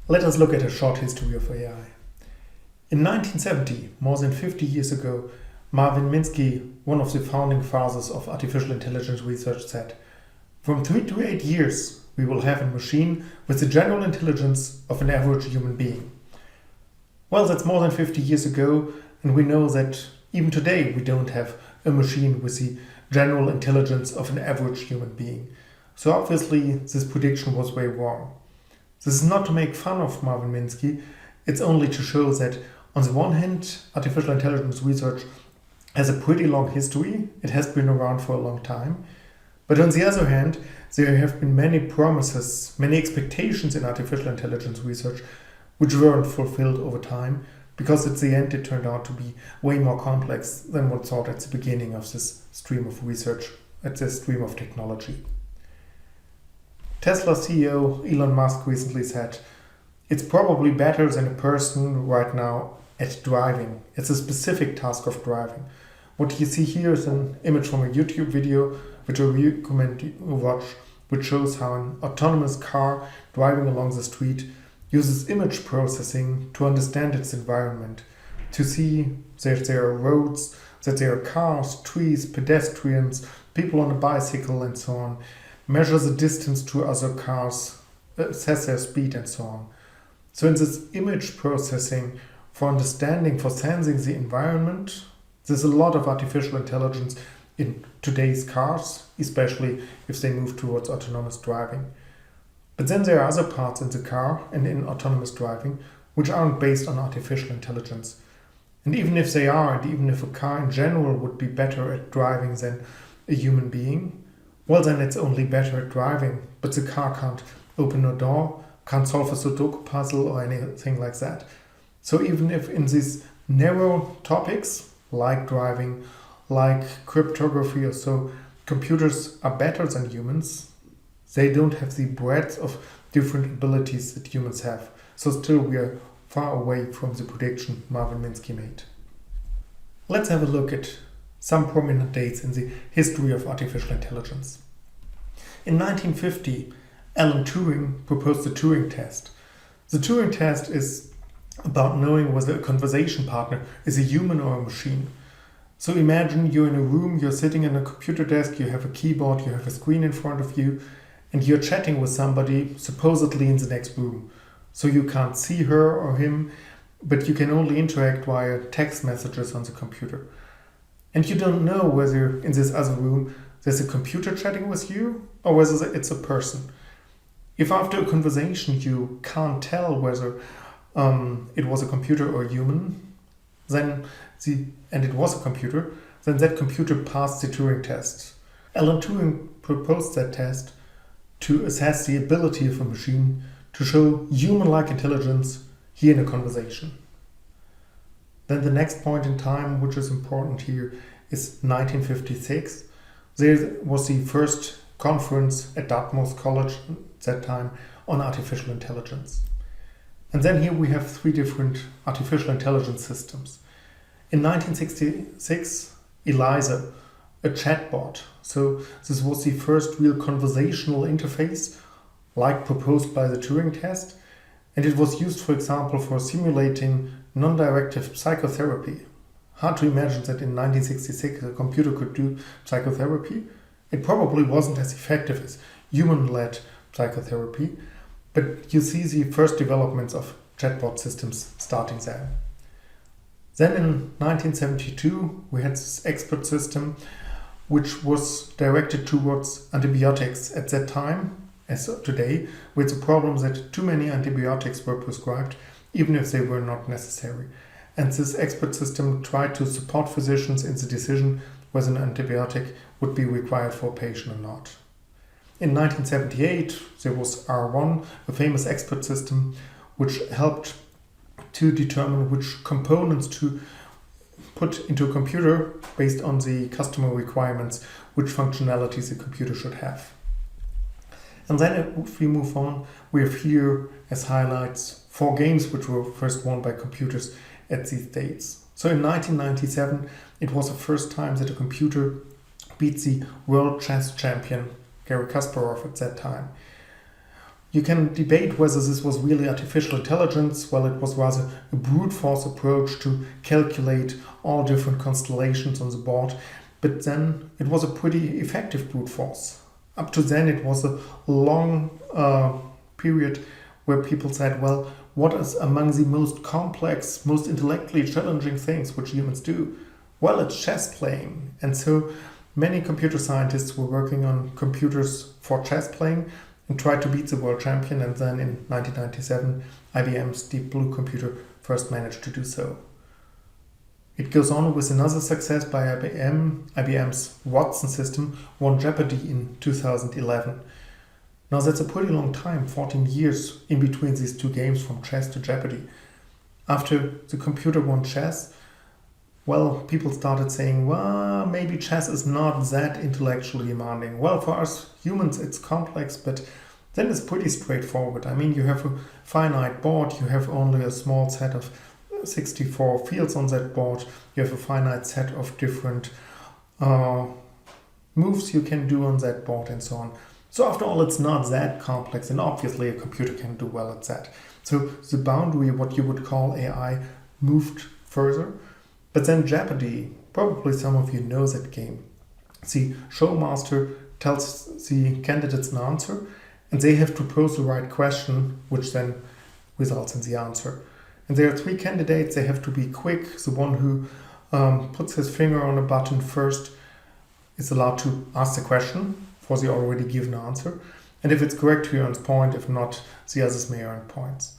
Let us look at a short history of AI. In 1970, more than 50 years ago, Marvin Minsky, one of the founding fathers of artificial intelligence research, said, "From 3 to 8 years, we will have a machine with the general intelligence of an average human being." Well, that's more than 50 years ago, and we know that even today we don't have a machine with the general intelligence of an average human being. So obviously this prediction was way wrong. This is not to make fun of Marvin Minsky, it's only to show that on the one hand, artificial intelligence research has a pretty long history, it has been around for a long time, but on the other hand, there have been many promises, many expectations in artificial intelligence research which weren't fulfilled over time, because at the end it turned out to be way more complex than one thought at the beginning of this stream of research, at this stream of technology. Tesla CEO Elon Musk recently said, "It's probably better than a person right now at driving. It's a specific task of driving." What you see here is an image from a YouTube video, which I recommend you watch, which shows how an autonomous car driving along the street uses image processing to understand its environment, to see that there are roads, that there are cars, trees, pedestrians, people on a bicycle and so on, measure the distance to other cars, assess their speed and so on. So in this image processing, for understanding, for sensing the environment, there's a lot of artificial intelligence in today's cars, especially if they move towards autonomous driving. But then there are other parts in the car and in autonomous driving which aren't based on artificial intelligence. And even if they are, and even if a car in general would be better at driving than a human being, well then it's only better at driving, but the car can't open a door, can't solve a Sudoku puzzle or anything like that. So even if in these narrow topics, like driving, like cryptography or so, computers are better than humans, they don't have the breadth of different abilities that humans have. So still we are far away from the prediction Marvin Minsky made. Let's have a look at some prominent dates in the history of artificial intelligence. In 1950, Alan Turing proposed the Turing test. The Turing test is about knowing whether a conversation partner is a human or a machine. So imagine you're in a room, you're sitting in a computer desk, you have a keyboard, you have a screen in front of you, and you're chatting with somebody supposedly in the next room. So you can't see her or him, but you can only interact via text messages on the computer. And you don't know whether in this other room there's a computer chatting with you or whether it's a person. If after a conversation you can't tell whether it was a computer or a human, and it was a computer, then that computer passed the Turing test. Alan Turing proposed that test to assess the ability of a machine to show human-like intelligence here in a conversation. Then the next point in time, which is important here, is 1956. There was the first conference at Dartmouth College at that time on artificial intelligence. And then here we have 3 different artificial intelligence systems. In 1966, Eliza, a chatbot. So this was the first real conversational interface, like proposed by the Turing test. And it was used, for example, for simulating non-directive psychotherapy. Hard to imagine that in 1966 a computer could do psychotherapy. It probably wasn't as effective as human-led psychotherapy, but you see the first developments of chatbot systems starting there. Then in 1972 we had this expert system which was directed towards antibiotics at that time, as today, with the problem that too many antibiotics were prescribed, even if they were not necessary. And this expert system tried to support physicians in the decision whether an antibiotic would be required for a patient or not. In 1978, there was R1, a famous expert system, which helped to determine which components to put into a computer based on the customer requirements, which functionalities the computer should have. And then if we move on, we have here as highlights 4 games which were first won by computers at these dates. So in 1997, it was the first time that a computer beat the world chess champion Garry Kasparov at that time. You can debate whether this was really artificial intelligence. Well, it was rather a brute force approach to calculate all different constellations on the board. But then it was a pretty effective brute force. Up to then, it was a long period where people said, well, what is among the most complex, most intellectually challenging things which humans do? Well, it's chess playing. And so many computer scientists were working on computers for chess playing and tried to beat the world champion. And then in 1997, IBM's Deep Blue computer first managed to do so. It goes on with another success by IBM. IBM's Watson system won Jeopardy in 2011. Now that's a pretty long time, 14 years in between these two games from chess to Jeopardy. After the computer won chess, well, people started saying, well, maybe chess is not that intellectually demanding. Well, for us humans, it's complex, but then it's pretty straightforward. I mean, you have a finite board, you have only a small set of 64 fields on that board, you have a finite set of different moves you can do on that board and so on. So after all, it's not that complex, and obviously a computer can do well at that. So the boundary, what you would call AI, moved further. But then Jeopardy, probably some of you know that game. The showmaster tells the candidates an answer, and they have to pose the right question, which then results in the answer. And there are 3 candidates, they have to be quick. The one who puts his finger on a button first is allowed to ask the question for the already given answer. And if it's correct, he earns point. If not, the others may earn points.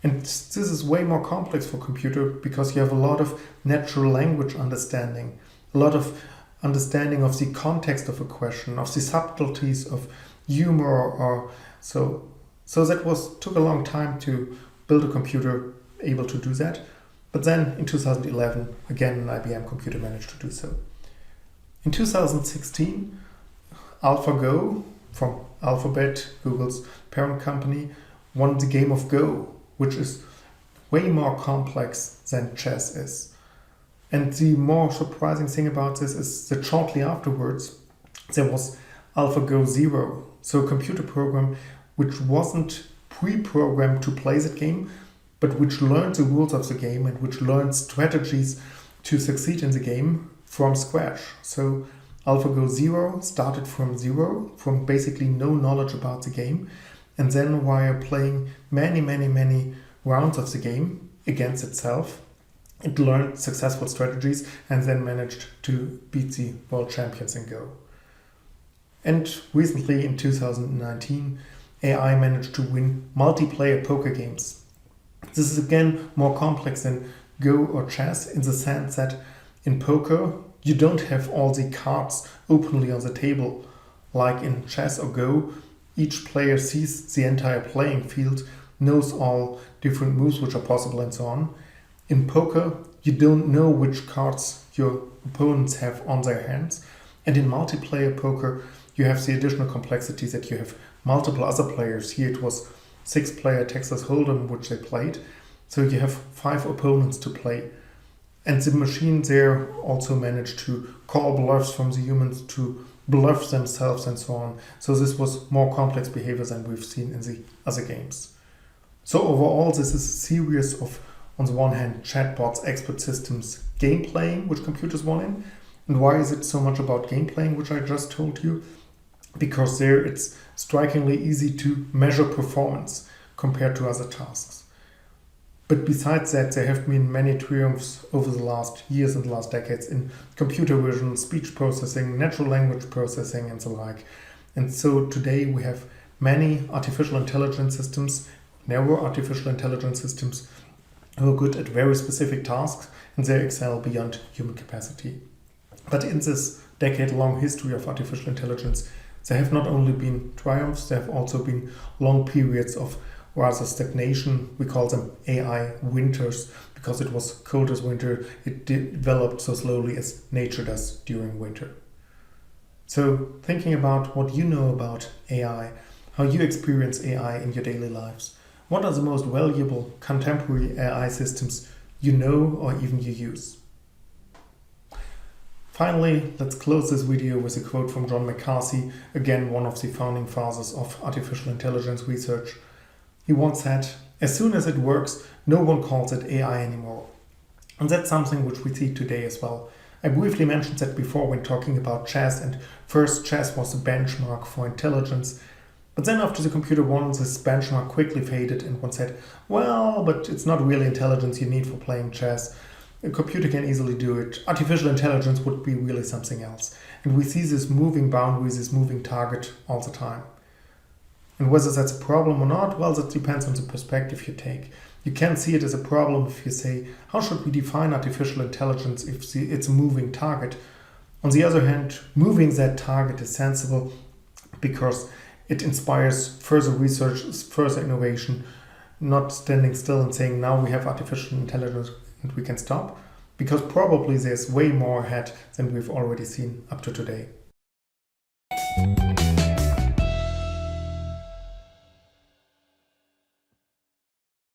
And this is way more complex for computer because you have a lot of natural language understanding, a lot of understanding of the context of a question, of the subtleties of humor or so. So that took a long time to build a computer able to do that. But then in 2011, again, an IBM computer managed to do so. In 2016, AlphaGo from Alphabet, Google's parent company, won the game of Go, which is way more complex than chess is. And the more surprising thing about this is that shortly afterwards, there was AlphaGo Zero, so a computer program which wasn't pre-programmed to play the game, but which learned the rules of the game and which learned strategies to succeed in the game from scratch. So AlphaGo Zero started from zero, from basically no knowledge about the game, and then while playing many rounds of the game against itself, it learned successful strategies and then managed to beat the world champions in Go. And recently in 2019, AI managed to win multiplayer poker games. This is again more complex than Go or chess in the sense that in poker, you don't have all the cards openly on the table. Like in chess or Go, each player sees the entire playing field, knows all different moves which are possible and so on. In poker, you don't know which cards your opponents have on their hands. And in multiplayer poker, you have the additional complexity that you have multiple other players. Here it was 6-player Texas Hold'em which they played. So you have 5 opponents to play. And the machine there also managed to call bluffs from the humans to bluff themselves and so on. So this was more complex behavior than we've seen in the other games. So overall, this is a series of, on the one hand, chatbots, expert systems, game playing, which computers won in. And why is it so much about game playing, which I just told you? Because there it's strikingly easy to measure performance compared to other tasks. But besides that, there have been many triumphs over the last years and the last decades in computer vision, speech processing, natural language processing, and the like. And so today we have many artificial intelligence systems, narrow artificial intelligence systems, who are good at very specific tasks, and they excel beyond human capacity. But in this decade-long history of artificial intelligence, there have not only been triumphs, there have also been long periods of rather stagnation. We call them AI winters because it was cold as winter. It developed so slowly as nature does during winter. So thinking about what you know about AI, how you experience AI in your daily lives, what are the most valuable contemporary AI systems you know or even you use? Finally, let's close this video with a quote from John McCarthy, again one of the founding fathers of artificial intelligence research. He once said, "As soon as it works, no one calls it AI anymore." And that's something which we see today as well. I briefly mentioned that before when talking about chess, and first chess was the benchmark for intelligence. But then after the computer won, this benchmark quickly faded and one said, well, but it's not really intelligence you need for playing chess. A computer can easily do it. Artificial intelligence would be really something else. And we see this moving boundaries, this moving target all the time. And whether that's a problem or not, well, that depends on the perspective you take. You can see it as a problem if you say, how should we define artificial intelligence if it's a moving target? On the other hand, moving that target is sensible because it inspires further research, further innovation, not standing still and saying, now we have artificial intelligence and we can stop, because probably there's way more ahead than we've already seen up to today.